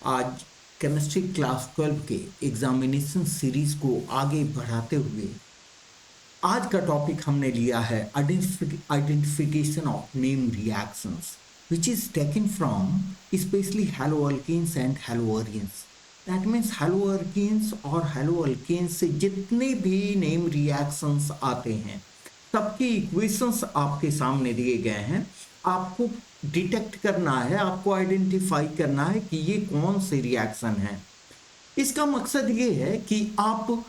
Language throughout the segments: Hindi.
आज केमिस्ट्री क्लास 12 के एग्जामिनेशन सीरीज को आगे बढ़ाते हुए आज का टॉपिक हमने लिया है identification of name reactions which is taken from especially haloalkanes and haloarenes. That means haloalkanes और haloalkanes से जितने भी नेम रिएक्शंस आते हैं सबकी इक्वेशंस आपके सामने दिए गए हैं। आपको डिटेक्ट करना है, आपको आइडेंटिफाई करना है कि ये कौन से रिएक्शन हैं। इसका मकसद ये है कि आप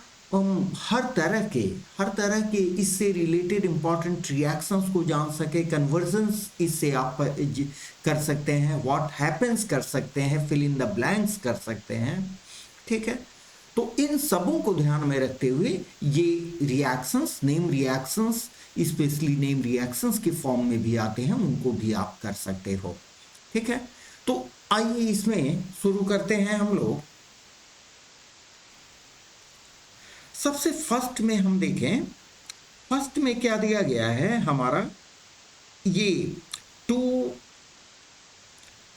हर तरह के इससे रिलेटेड इंपॉर्टेंट रिएक्शंस को जान सके, कन्वर्जन्स इससे आप कर सकते हैं, व्हाट हैपेंस कर सकते हैं, फिल इन द ब्लैंक्स कर सकते हैं। ठीक है, तो इन सबों को ध्यान में रखते हुए ये reactions, name reactions, specially name reactions के फॉर्म में भी आते हैं, उनको भी आप कर सकते हो। ठीक है, तो आइए इसमें शुरू करते हैं हम लोग। सबसे फर्स्ट में हम देखें, फर्स्ट में क्या दिया गया है हमारा, ये two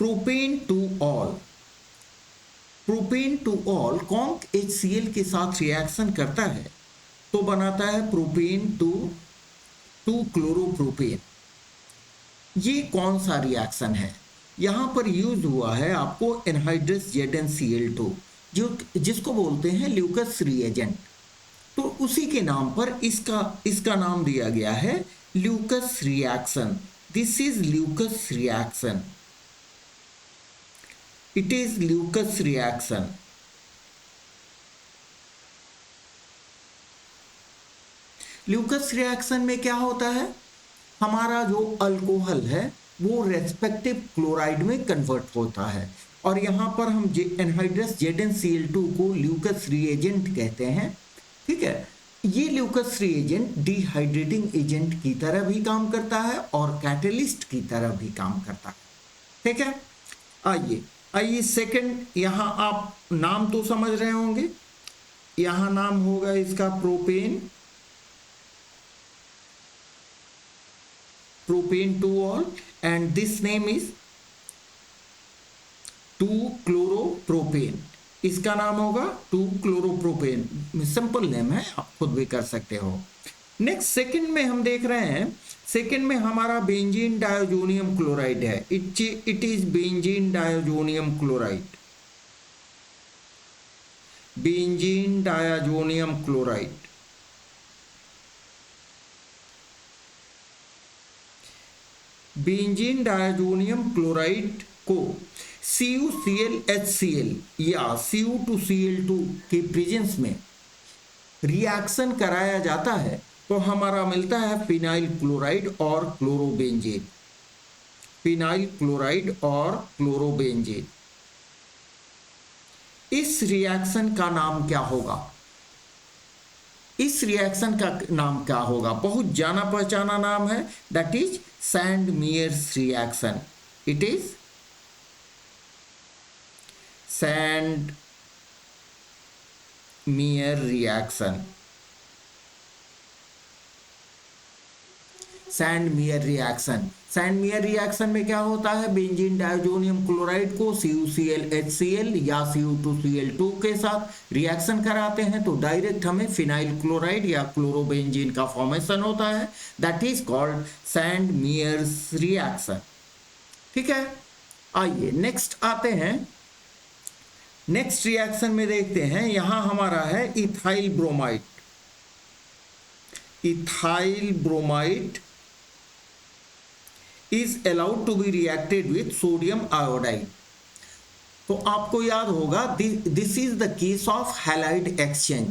propane two ol, propane two ol conc HCl के साथ रिएक्शन करता है तो बनाता है प्रोपेन टू क्लोरोप्रोपेन। ये कौन सा रिएक्शन है? यहां पर यूज हुआ है आपको एनहाइड्रस ZnCl2 जिसको बोलते हैं ल्यूकस रिएजेंट। तो उसी के नाम पर इसका नाम दिया गया है Lucas reaction. This is Lucas reaction, it is Lucas reaction. Lucas reaction में क्या होता है, हमारा जो अल्कोहल है वो रेस्पेक्टिव क्लोराइड में कन्वर्ट होता है और यहां पर हम एनहाइड्रस ZnCl2 को ल्यूकस रिएजेंट कहते हैं। ठीक है, ये ल्यूकस रिएजेंट डिहाइड्रेटिंग एजेंट की तरह भी काम करता है और कैटलिस्ट की तरह भी काम करता है। ठीक है, आइए सेकंड, यहां आप नाम तो समझ रहे होंगे, यहां नाम होगा इसका propane two all and this name is two chloropropane. इसका नाम होगा 2-क्लोरोप्रोपेन, सिंपल नेम है, आप खुद भी कर सकते हो। नेक्स्ट सेकंड में हम देख रहे हैं, सेकंड में हमारा बेंजीन डायोजोनियम क्लोराइड है। It is benzene diazonium chloride, benzene diazonium chloride. Benzene diazonium chloride को CuCl या Cu2Cl2 के प्रेजेंस में रिएक्शन कराया जाता है तो हमारा मिलता है फिनाइल क्लोराइड और क्लोरोबेंजीन, फिनाइल क्लोराइड और क्लोरोबेंजीन। इस रिएक्शन का नाम क्या होगा? इस रिएक्शन का नाम क्या होगा? बहुत जाना पहचाना नाम है, that is sand-Myers reaction. It is sand-mayor reaction. Sand-mayor reaction, sand-mayor reaction में क्या होता है, बेंजीन डायोजोनियम क्लोराइड को CuCl या Cu2Cl2 के साथ रिएक्शन कराते हैं तो डायरेक्ट हमें फिनाइल क्लोराइड या क्लोरोबेंजीन का फॉर्मेशन होता है, that is called sand-Myers reaction. ठीक है, आइए नेक्स्ट आते हैं। नेक्स्ट रिएक्शन में देखते हैं, यहां हमारा है ethyl bromide. Ethyl bromide is allowed to be reacted with sodium iodide. तो आपको याद होगा this is the case of halide exchange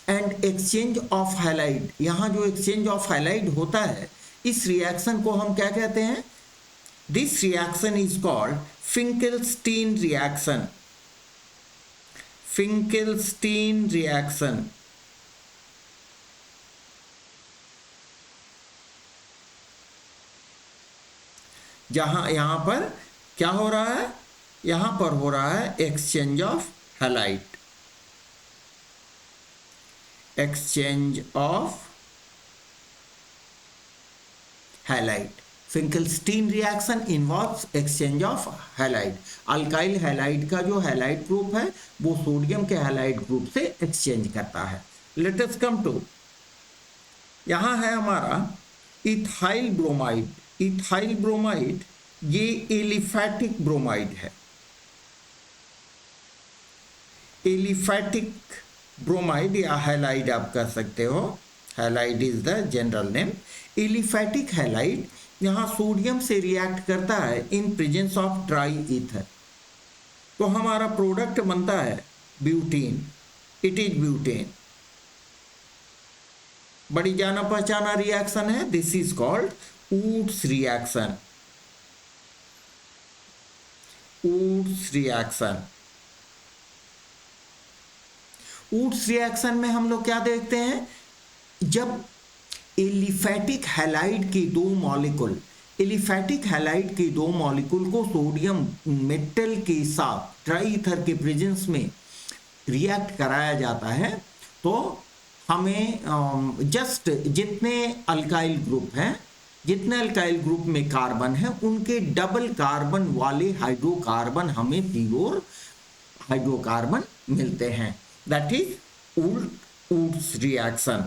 and exchange of halide. यहां जो एक्सचेंज ऑफ हैलाइड होता है इस रिएक्शन को हम क्या कहते हैं? This reaction is called Finkelstein reaction, Finkelstein reaction. जहां यहां पर क्या हो रहा है, यहां पर हो रहा है exchange of halide, exchange of halide. Finkelstein reaction involves exchange of halide. Alkyl halide का जो हैलाइड ग्रुप है वो सोडियम के हैलाइड ग्रुप से एक्सचेंज करता है। लेट अस कम टू, यहां है हमारा इथाइल ब्रोमाइड। इथाइल ब्रोमाइड ये एलिफैटिक ब्रोमाइड है। एलिफैटिक ब्रोमाइड या हैलाइड आप कह सकते हो, halide is the general name. Aliphatic halide यहाँ सोडियम से रिएक्ट करता है इन प्रेजेंस ऑफ ड्राई ईथर, तो हमारा प्रोडक्ट बनता है ब्यूटेन। It is butane. बड़ी जाना पहचाना रिएक्शन है। This is called Wurtz reaction. Wurtz reaction. Wurtz reaction में हम लोग क्या देखते हैं, जब एलिफैटिक हैलाइड के दो मॉलिक्यूल, एलिफैटिक हैलाइड के दो मॉलिक्यूल को सोडियम मेटल के साथ ड्राई ईथर के प्रेजेंस में रिएक्ट कराया जाता है, तो हमें जस्ट जितने अल्काइल ग्रुप हैं, जितने अल्काइल ग्रुप में कार्बन है उनके डबल कार्बन वाले हाइड्रोकार्बन हमें प्योर हाइड्रोकार्बन मिलते हैं। That is Wurtz reaction.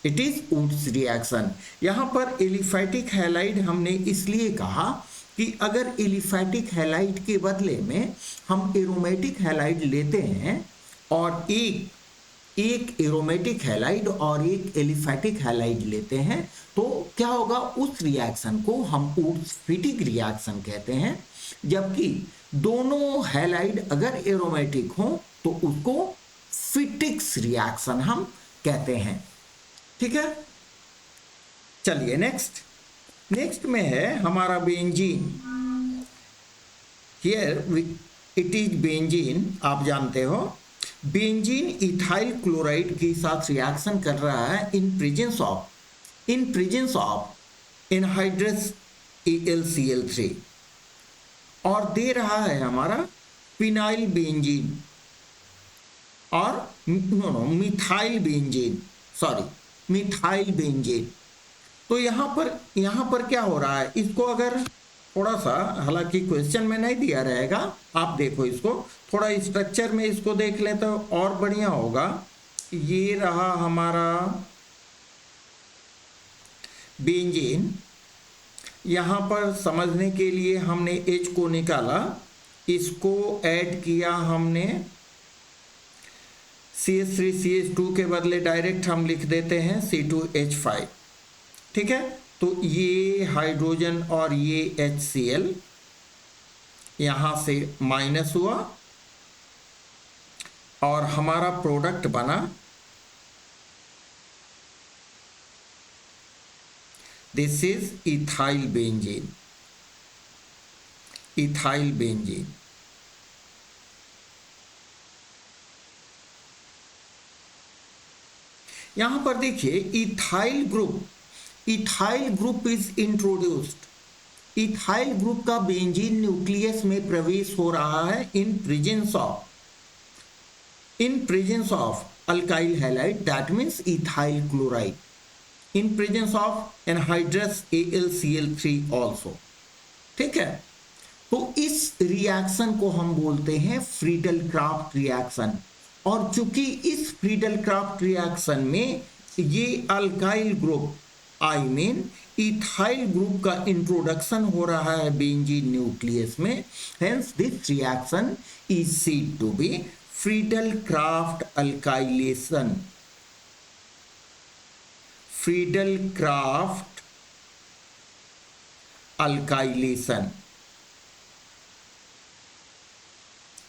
It is Wurtz reaction. यहाँ पर एलिफैटिक हैलाइड हमने इसलिए कहा कि अगर एलिफैटिक हैलाइड के बदले में हम एरोमेटिक हैलाइड लेते हैं और एक एरोमेटिक हैलाइड और एक एलिफैटिक हैलाइड लेते हैं, तो क्या होगा, उस रिएक्शन को हम वुड्स-फिटिक रिएक्शन कहते हैं। जबकि दोनों हैलाइड अगर एरोमेटिक हो तो उसको फिटिक्स रिएक्शन हम कहते हैं। ठीक है, चलिए नेक्स्ट में है हमारा benzene. Here it is benzene. आप जानते हो बेंजीन इथाइल क्लोराइड के साथ रिएक्शन कर रहा है इन प्रेजेंस ऑफ एनहाइड्रस AlCl3 और दे रहा है हमारा फिनाइल बेंजीन और मिथाइल बेंजीन। तो यहाँ पर क्या हो रहा है, इसको अगर थोड़ा सा, हालांकि क्वेश्चन में नहीं दिया रहेगा, आप देखो इसको थोड़ा स्ट्रक्चर में इसको देख लें तो और बढ़िया होगा। ये रहा हमारा बेंजीन। यहाँ पर समझने के लिए हमने H को निकाला, इसको ऐड किया हमने CH3CH2 के बदले डायरेक्ट हम लिख देते हैं C2H5। ठीक है, तो ये हाइड्रोजन और ये HCl यहाँ से माइनस हुआ और हमारा प्रोडक्ट बना दिस इज इथाइल बेंजीन। यहां पर देखिए ethyl group is introduced. Ethyl group का बेंजीन न्यूक्लियस में प्रवेश हो रहा है इन presence of alkyl halide, that means ethyl chloride, in presence of anhydrous AlCl3 also. ठीक है, तो इस रिएक्शन को हम बोलते हैं फ्रीडल-क्राफ्ट रिएक्शन। और चूंकि इस फ्रीडल-क्राफ्ट रिएक्शन में ये अल्काइल ग्रुप इथाइल ग्रुप का इंट्रोडक्शन हो रहा है बेंजीन न्यूक्लियस में, hence this reaction is said to be Friedel Crafts alkylation.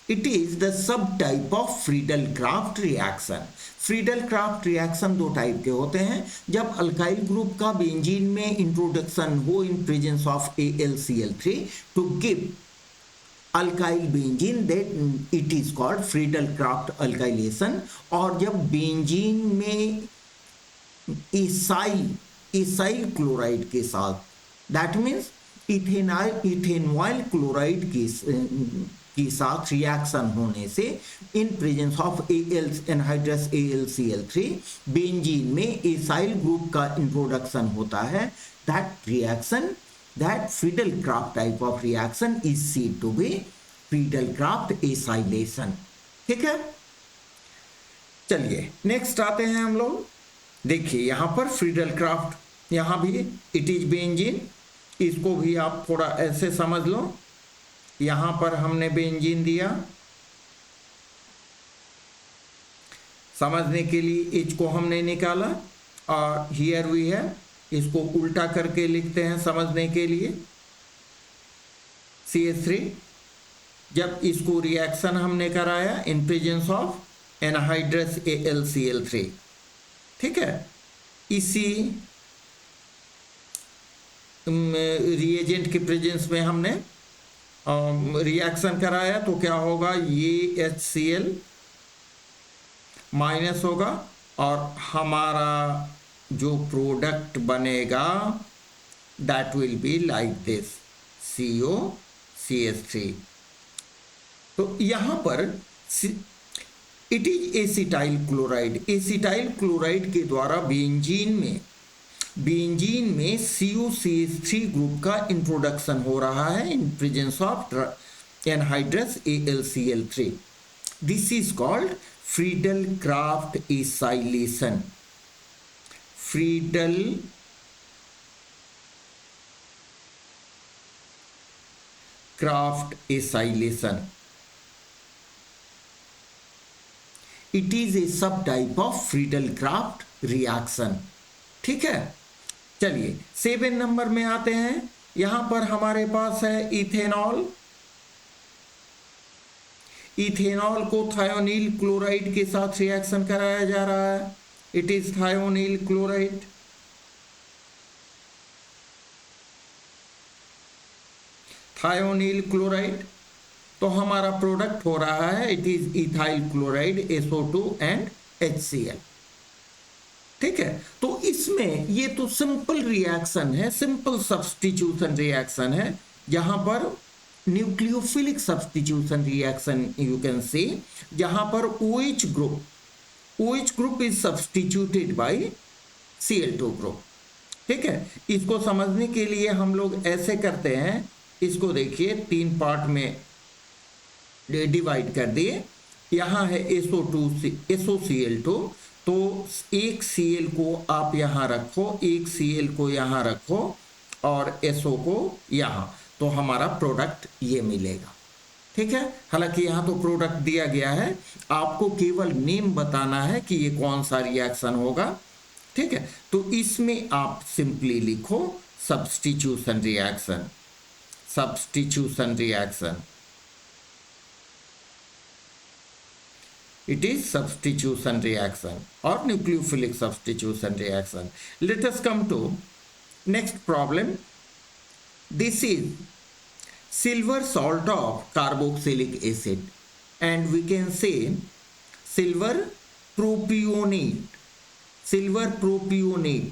It is the subtype of Friedel-Crafts reaction. Friedel-Crafts reaction दो टाइप के होते हैं। जब अल्काइल ग्रुप का बेंजीन में इंट्रोडक्शन हो in presence of AlCl3 to give alkyl benzene, that it is called Friedel Crafts alkylation. और जब बेंजीन में इसाइल क्लोराइड के साथ, दैट मीन्स इथेनॉइल क्लोराइड के साथ रिएक्शन होने से इन presence of anhydrous AlCl3 benzene में इसाइल ग्रुप का इंट्रोडक्शन होता है। That reaction that Friedel-Crafts type of reaction is said to be Friedel-Crafts acylation. ठीक है, चलिए नेक्स्ट आते हैं हम लोग। देखिए यहां पर फ्रीडल-क्राफ्ट, यहां भी इट इज बेंजीन, इसको भी आप थोड़ा ऐसे समझ लो। यहां पर हमने बेंजीन दिया, समझने के लिए एच को हमने निकाला, और हियर वी है, इसको उल्टा करके लिखते हैं समझने के लिए, CH3। जब इसको रिएक्शन हमने कराया इन प्रेजेंस ऑफ एनहाइड्रस AlCl3, ठीक है, इसी रिएजेंट के प्रेजेंस में हमने रिएक्शन कराया, तो क्या होगा, ये HCl माइनस होगा और हमारा जो प्रोडक्ट बनेगा that will be like this, COCH3। तो यहां पर it is acetyl chloride, acetyl chloride के द्वारा बेंजीन में COCH3 ग्रुप का इंट्रोडक्शन हो रहा है इन presence of anhydrous AlCl3। This is called Friedel-Crafts acylation, Friedel-Crafts acylation। It is a subtype of Friedel-Crafts reaction, ठीक है। चलिए 7 नंबर में आते हैं। यहां पर हमारे पास है इथेनॉल, इथेनॉल को थायोनील क्लोराइड के साथ रिएक्शन कराया जा रहा है, it is thionyl chloride. Thionyl chloride, तो हमारा प्रोडक्ट हो रहा है it is ethyl chloride SO2 and HCl, ठीक है। तो इसमें ये तो सिंपल रिएक्शन है, सिंपल सब्स्टिट्यूशन रिएक्शन है, जहां पर nucleophilic substitution reaction you can say, जहां पर OH group is substituted by Cl2 group, ठीक है। इसको समझने के लिए हम लोग ऐसे करते हैं, इसको देखिए 3 पार्ट में डिवाइड कर दिए। यहां है SOCl2, तो एक Cl को आप यहां रखो, एक Cl को यहां रखो और SO को यहां, तो हमारा प्रोडक्ट ये मिलेगा, ठीक है। हालांकि यहां तो प्रोडक्ट दिया गया है, आपको केवल नेम बताना है कि ये कौन सा रिएक्शन होगा, ठीक है। तो इसमें आप सिंपली लिखो substitution reaction, substitution reaction, it is substitution reaction or nucleophilic substitution reaction. Let us come to next problem. This is silver salt of carboxylic acid, and we can say silver propionate, silver propionate,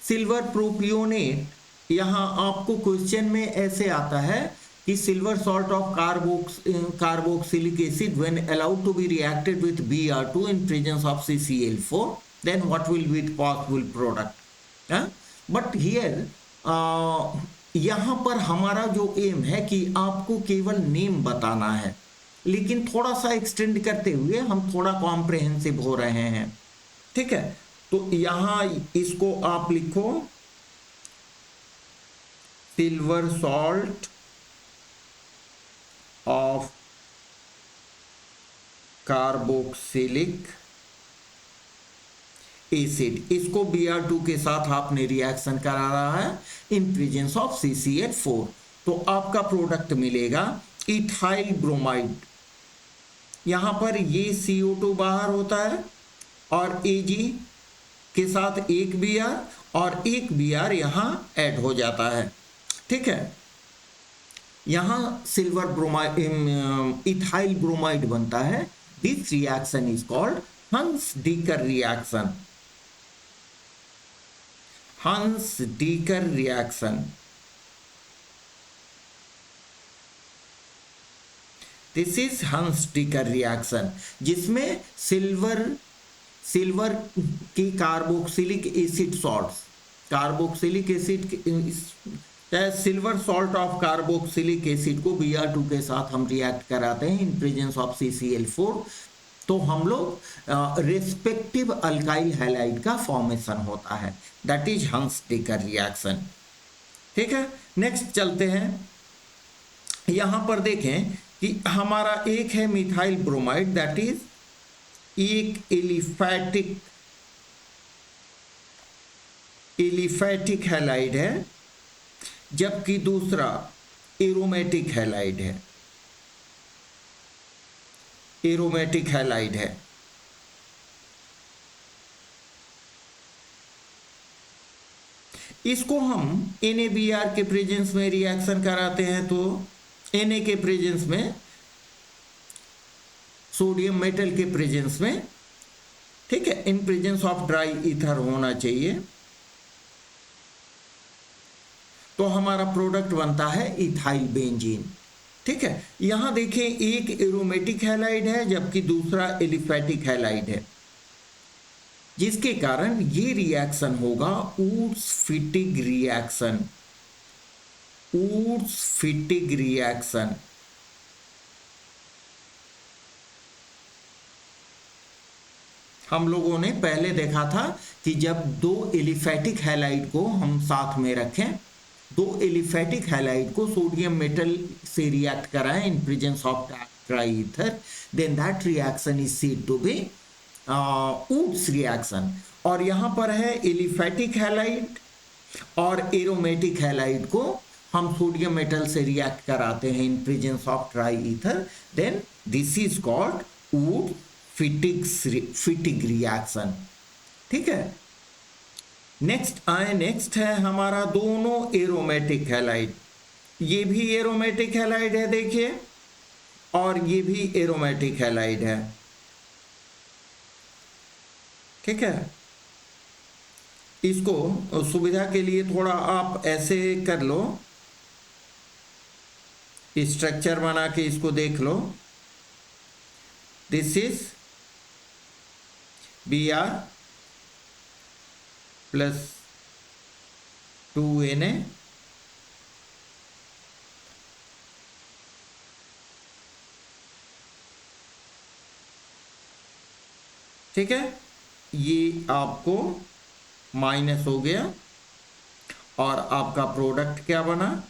silver propionate। यहाँ आपको क्वेश्चन में ऐसे आता है कि silver salt of carboxylic acid when allowed to be reacted with Br2 in presence of CCl4, then what will be the possible product? But here यहाँ पर हमारा जो एम है कि आपको केवल नेम बताना है, लेकिन थोड़ा सा एक्सटेंड करते हुए हम थोड़ा कॉम्प्रिहेंसिव हो रहे हैं, ठीक है। तो यहाँ इसको आप लिखो silver salt of carboxylic acid, इसको Br2 के साथ आपने रिएक्शन करा रहा है इन प्रेजेंस ऑफ CCl4, तो आपका प्रोडक्ट मिलेगा इथाइल ब्रोमाइड। यहां पर ये CO2 बाहर होता है और Ag के साथ एक Br और एक Br यहां ऐड हो जाता है, ठीक है। यहां सिल्वर ब्रोमाइड इथाइल ब्रोमाइड बनता है। This reaction is called Hunsdiecker reaction, Hunsdiecker reaction. This is Hunsdiecker reaction, जिसमें सिल्वर की carboxylic acid salts, carboxylic acid चाहे silver salt of carboxylic acid को Br2 के साथ हम रिएक्ट कराते हैं इन प्रेजेंस ऑफ CCl4, तो हम लोग रेस्पेक्टिव अल्काइल हैलाइड का फॉर्मेशन होता है, दैट इज हंस-डेकर रिएक्शन। ठीक है, नेक्स्ट चलते हैं। यहां पर देखें कि हमारा एक है मिथाइल ब्रोमाइड, दैट इज एक एलिफैटिक हैलाइड है, जबकि दूसरा एरोमेटिक हैलाइड है, एरोमेटिक हैलाइड है। इसको हम NaBr के प्रेजेंस में रिएक्शन कराते हैं तो Na के प्रेजेंस में, सोडियम मेटल के प्रेजेंस में, ठीक है, इन प्रेजेंस ऑफ ड्राई ईथर होना चाहिए, तो हमारा प्रोडक्ट बनता है इथाइल बेंजीन। ठीक है, यहां देखिए एक एरोमेटिक हैलाइड है जबकि दूसरा एलिफैटिक हैलाइड है, जिसके कारण ये रिएक्शन होगा ऊर्ट्स-फिटिग रिएक्शन। ऊर्ट्स-फिटिग रिएक्शन हम लोगों ने पहले देखा था कि जब दो एलिफैटिक हैलाइड को हम साथ में रखें, दो एलिफैटिक हैलाइड को सोडियम मेटल से रिएक्ट कराएं in presence of dry ether, then that reaction is said to be Wurtz reaction. और यहां पर है एलिफैटिक हैलाइड और एरोमेटिक हैलाइड को हम सोडियम मेटल से रिएक्ट कराते हैं in presence of dry ether, then this is called Wurtz Fittig reaction. ठीक है, नेक्स्ट है हमारा दोनों एरोमेटिक हैलाइड। ये भी एरोमेटिक हैलाइड है देखिए, और ये भी एरोमेटिक हैलाइड है। ठीक है, इसको सुविधा के लिए थोड़ा आप ऐसे कर लो, स्ट्रक्चर बना के इसको देख लो। This is Br plus 2Na ठीक है, ये आपको माइनस हो गया और आपका प्रोडक्ट क्या बना,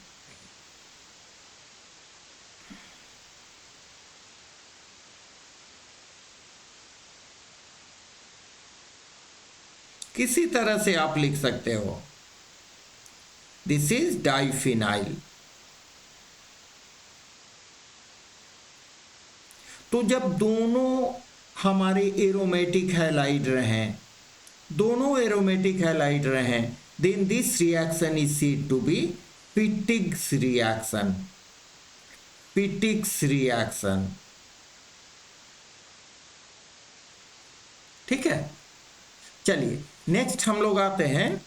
किसी तरह से आप लिख सकते हो दिस इज डाइफिनाइल। तो जब दोनों हमारे एरोमेटिक हैलाइड रहें, दोनों एरोमेटिक हैलाइड रहें, then this reaction is said to be Fittig's reaction. Fittig's reaction, ठीक है। चलिए नेक्स्ट हम लोग आते हैं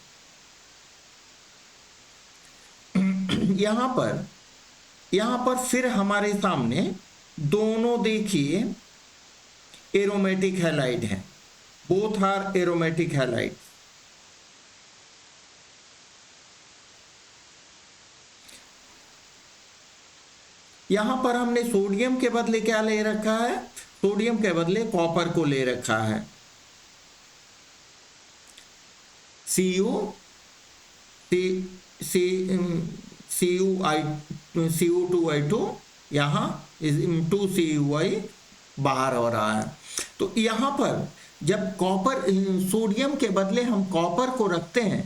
यहां पर फिर हमारे सामने दोनों देखिए एरोमेटिक हैलाइड हैं, बोथ आर एरोमेटिक हैलाइड। यहां पर हमने सोडियम के बदले क्या ले रखा है, सोडियम के बदले कॉपर को ले रखा है, Cu2I2 यहाँ 2Cui बाहर हो रहा है। तो यहाँ पर जब कॉपर, सोडियम के बदले हम कॉपर को रखते हैं,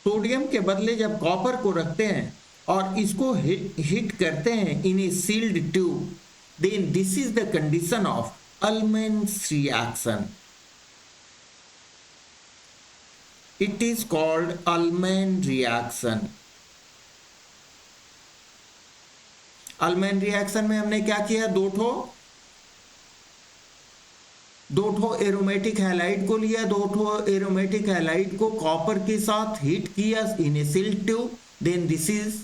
सोडियम के बदले जब कॉपर को रखते हैं और इसको हिट करते हैं in a sealed tube, then this is the condition of Ullmann's reaction. It is called Ullmann reaction। Ullmann reaction में हमने क्या किया, दो ठो एरोमेटिक हैलाइड को लिया, दो ठो एरोमेटिक हैलाइड को कॉपर के साथ हिट किया in a sealed tube, then this is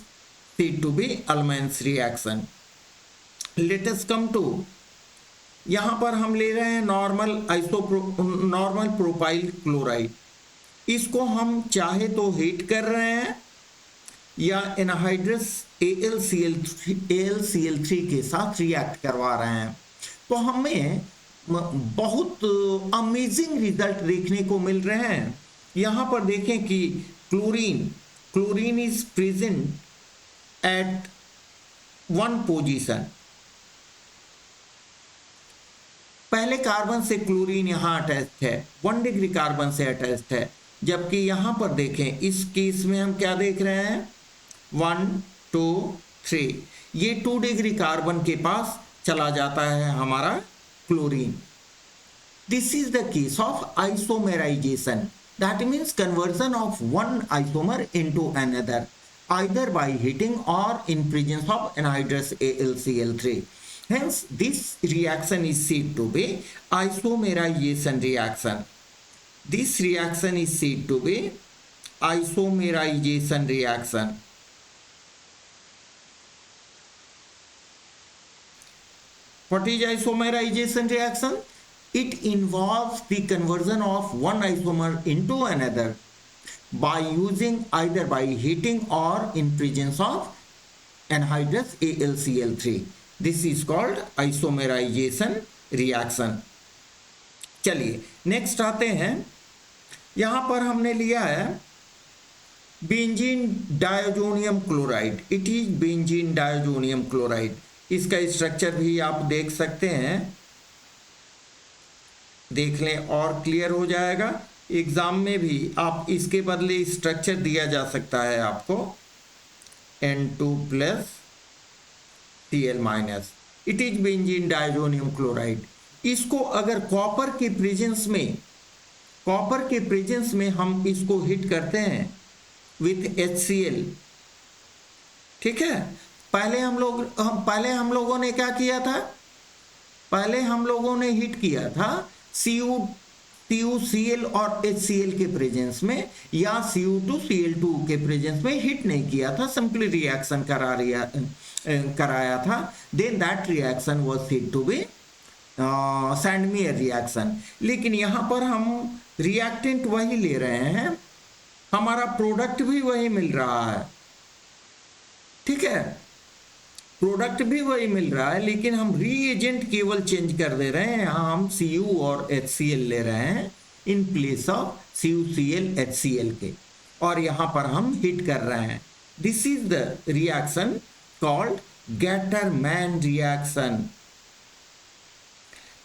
said to be Ullmann's reaction। Let us come to, यहां पर हम ले रहे हैं नॉर्मल प्रोपाइल क्लोराइड। इसको हम चाहे तो हीट कर रहे हैं या एनहाइड्रस AlCl3 के साथ रिएक्ट करवा रहे हैं, तो हमें बहुत अमेजिंग रिजल्ट देखने को मिल रहे हैं। यहाँ पर देखें कि chlorine is present at 1 position. पहले कार्बन से क्लोरीन यहाँ अटैच्ड है, 1 डिग्री कार्बन से अटैच्ड है, जबकि यहाँ पर देखें इस केस में हम क्या देख रहे हैं, 1 2 3, ये 2 डिग्री कार्बन के पास चला जाता है हमारा chlorine. This is the case of isomerisation, that means conversion of one isomer into another either by heating or in presence of anhydrous AlCl3. Hence, this reaction is said to be isomerization reaction. This reaction is said to be isomerization reaction. What is isomerization reaction? It involves the conversion of one isomer into another by using either by heating or in presence of anhydrous AlCl3. This is called isomerization reaction. चलिए नेक्स्ट आते हैं, यहाँ पर हमने लिया है benzene diazonium chloride. It is benzene diazonium chloride. इसका स्ट्रक्चर भी आप देख सकते हैं, देख लें और क्लियर हो जाएगा। एग्जाम में भी आप इसके बदले स्ट्रक्चर दिया जा सकता है आपको, N2 + Cl-। It is benzene diazonium chloride. इसको अगर कॉपर के प्रेजेंस में हम इसको हिट करते हैं विथ HCl, ठीक है। पहले हम लोगों ने क्या किया था, पहले हम लोगों ने हिट किया था CuCl और HCl के प्रेजेंस में, या Cu2Cl2 के प्रेजेंस में हिट नहीं किया था, सिंपली रिएक्शन कराया था। Then that reaction was said to be Sandmeyer reaction. लेकिन यहाँ पर हम रिएक्टेंट वही ले रहे हैं, हमारा प्रोडक्ट भी वही मिल रहा है, ठीक है, प्रोडक्ट भी वही मिल रहा है, लेकिन हम रीएजेंट केवल चेंज कर दे रहे हैं। यहाँ हम Cu और HCl ले रहे हैं in place of CuCl HCl के, और यहाँ पर हम हिट कर रहे हैं। This is the reaction called Gattermann reaction.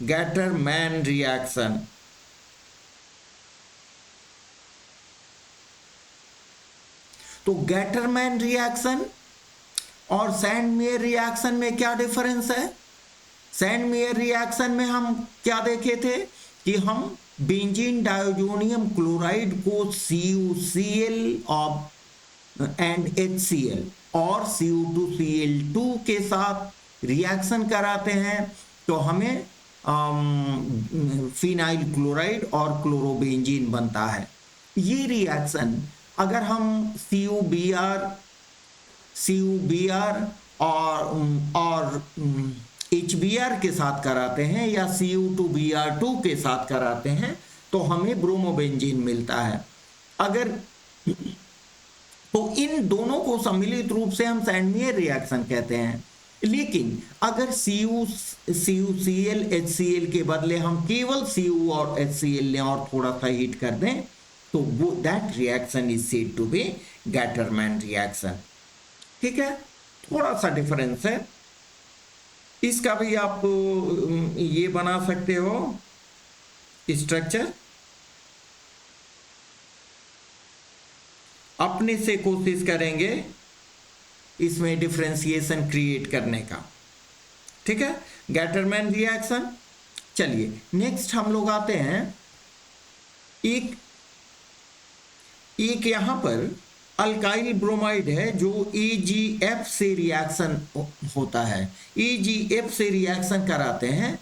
Gattermann reaction. तो गैटरमैन रिएक्शन और सैंडमेयर रिएक्शन में क्या डिफरेंस है? सैंडमेयर रिएक्शन में हम क्या देखे थे कि हम बेंजीन डायोजोनियम क्लोराइड को CuCl एंड HCl और Cu2Cl2 के साथ रिएक्शन कराते हैं, तो हमें फिनाइल क्लोराइड और क्लोरोबेंजीन बनता है। ये रिएक्शन अगर हम CuBr और HBr के साथ कराते हैं या Cu2Br2 के साथ कराते हैं, तो हमें ब्रोमोबेंजीन मिलता है। अगर तो इन दोनों को सम्मिलित रूप से हम सैंडमेयर रिएक्शन कहते हैं। लेकिन अगर CuCl HCl के बदले हम केवल Cu और HCl लें और थोड़ा सा हीट कर दें, तो वो that reaction is said to be Gattermann reaction. ठीक है, थोड़ा सा डिफरेंस है। इसका भी आप ये बना सकते हो स्ट्रक्चर, अपने से कोशिश करेंगे इसमें डिफरेंशिएशन क्रिएट करने का। ठीक है, गैटरमैन रिएक्शन। चलिए नेक्स्ट हम लोग आते हैं, एक यहां पर अल्काइल ब्रोमाइड है जो AgF से रिएक्शन होता है, AgF से रिएक्शन कराते हैं।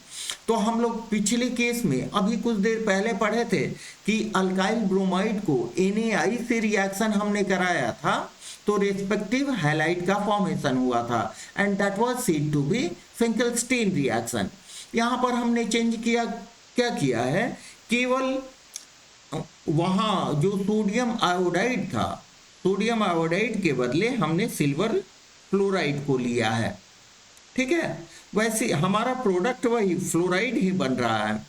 तो हम लोग पिछले केस में अभी कुछ देर पहले पढ़े थे कि अल्काइल ब्रोमाइड को NaI से रिएक्शन हमने कराया था, तो रेस्पेक्टिव हैलाइड का फॉर्मेशन हुआ था and that was said to be Finkelstein reaction. यहाँ पर हमने चेंज किया, क्या किया है, केवल वहाँ जो सोडियम आयोडाइड था सोडियम आयोडाइड के बदले हमने सिल्वर फ्लोराइड को लिया है। ठीक है, वैसे हमारा प्रोडक्ट वही फ्लोराइड ही बन रहा है,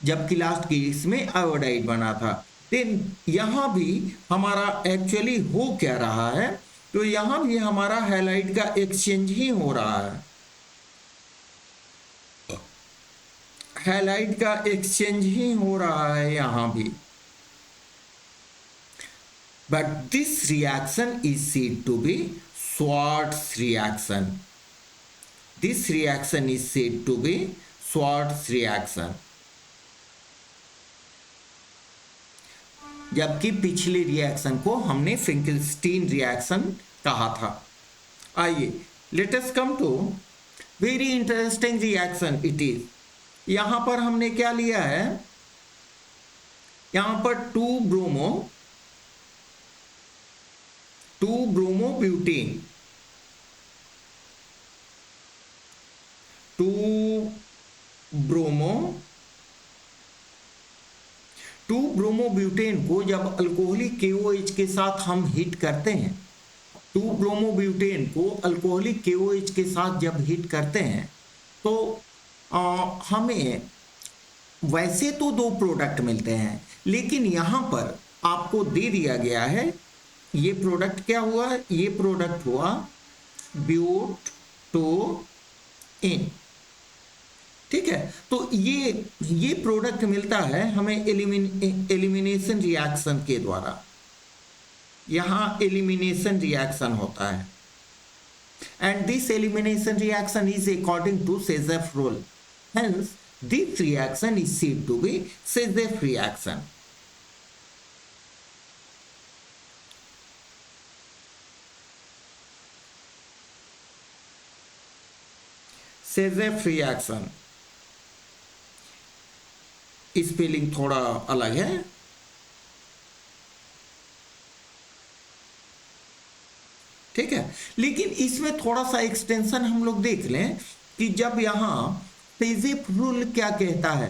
जबकि लास्ट केस में आयोडाइड बना था। देन यहाँ भी हमारा एक्चुअली हो क्या रहा है, तो यहाँ भी हमारा हैलाइड का एक्सचेंज ही हो रहा है, हैलाइड का एक्सचेंज ही हो रहा है यहाँ भी। But this reaction is said to be Schwarz reaction. This reaction is said to be Schwarz reaction. जबकि पिछले रिएक्शन को हमने फिंकेलस्टीन रिएक्शन कहा था। आइए, let us come to very interesting reaction it is. यहां पर हमने क्या लिया है, यहां पर 2-ब्रोमोब्यूटेन 2-ब्रोमोब्यूटेन को जब अल्कोहलिक KOH के साथ हम हिट करते हैं, 2-ब्रोमोब्यूटेन को अल्कोहलिक KOH के साथ जब हिट करते हैं तो हमें वैसे तो 2 प्रोडक्ट मिलते हैं, लेकिन यहाँ पर आपको दे दिया गया है, ये प्रोडक्ट क्या हुआ, ये प्रोडक्ट हुआ ब्यूटोइन। ठीक है, तो ये प्रोडक्ट मिलता है हमें एलिमिनेशन रिएक्शन के द्वारा। यहाँ एलिमिनेशन रिएक्शन होता है, and this elimination reaction is according to Saytzeff rule, hence this reaction is said to be Saytzeff reaction. Saytzeff reaction spelling थोड़ा अलग है, ठीक है, लेकिन इसमें थोड़ा सा एक्सटेंशन हम लोग देख लें कि जब यहां सेज़ेफ रूल क्या कहता है।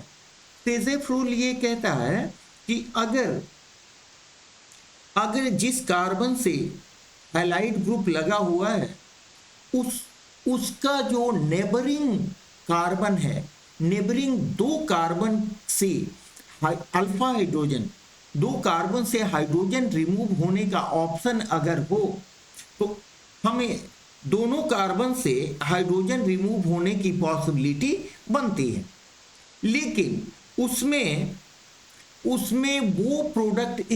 सेज़ेफ रूल ये कहता है कि अगर जिस कार्बन से हैलाइड ग्रुप लगा हुआ है उसका जो नेबरिंग कार्बन है, नेबरिंग 2 कार्बन से अल्फा हाइड्रोजन, 2 कार्बन से हाइड्रोजन रिमूव होने का ऑप्शन अगर हो तो हमें दोनों कार्बन से हाइड्रोजन रिमूव होने की पॉसिबिलिटी बनती है, लेकिन उसमें वो प्रोडक्ट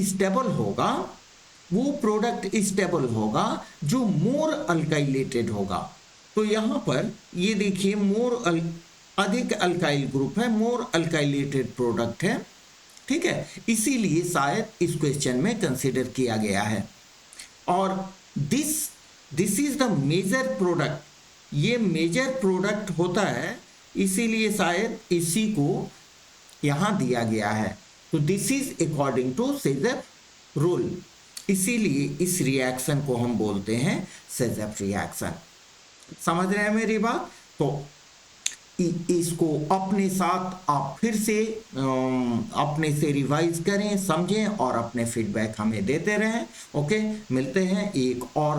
स्टेबल होगा जो मोर अल्काइलेटेड होगा। तो यहाँ पर ये देखिए अधिक अल्काइल ग्रुप है, मोर अल्काइलेटेड प्रोडक्ट है। ठीक है, इसीलिए शायद इस क्वेश्चन में कंसिडर किया गया है। और this is the major product, ये मेजर प्रोडक्ट होता है, इसीलिए शायद इसी को यहाँ दिया गया है। तो this is according to Saytzeff rule, इसीलिए इस रिएक्शन को हम बोलते हैं सेज़ेफ रिएक्शन। समझ रहे हैं मेरी बात? तो इसको अपने साथ आप फिर से अपने से रिवाइज करें, समझें और अपने फीडबैक हमें देते रहें। ओके, मिलते हैं एक और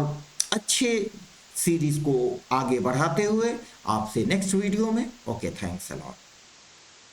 अच्छे सीरीज को आगे बढ़ाते हुए आपसे नेक्स्ट वीडियो में। Okay, thanks a lot.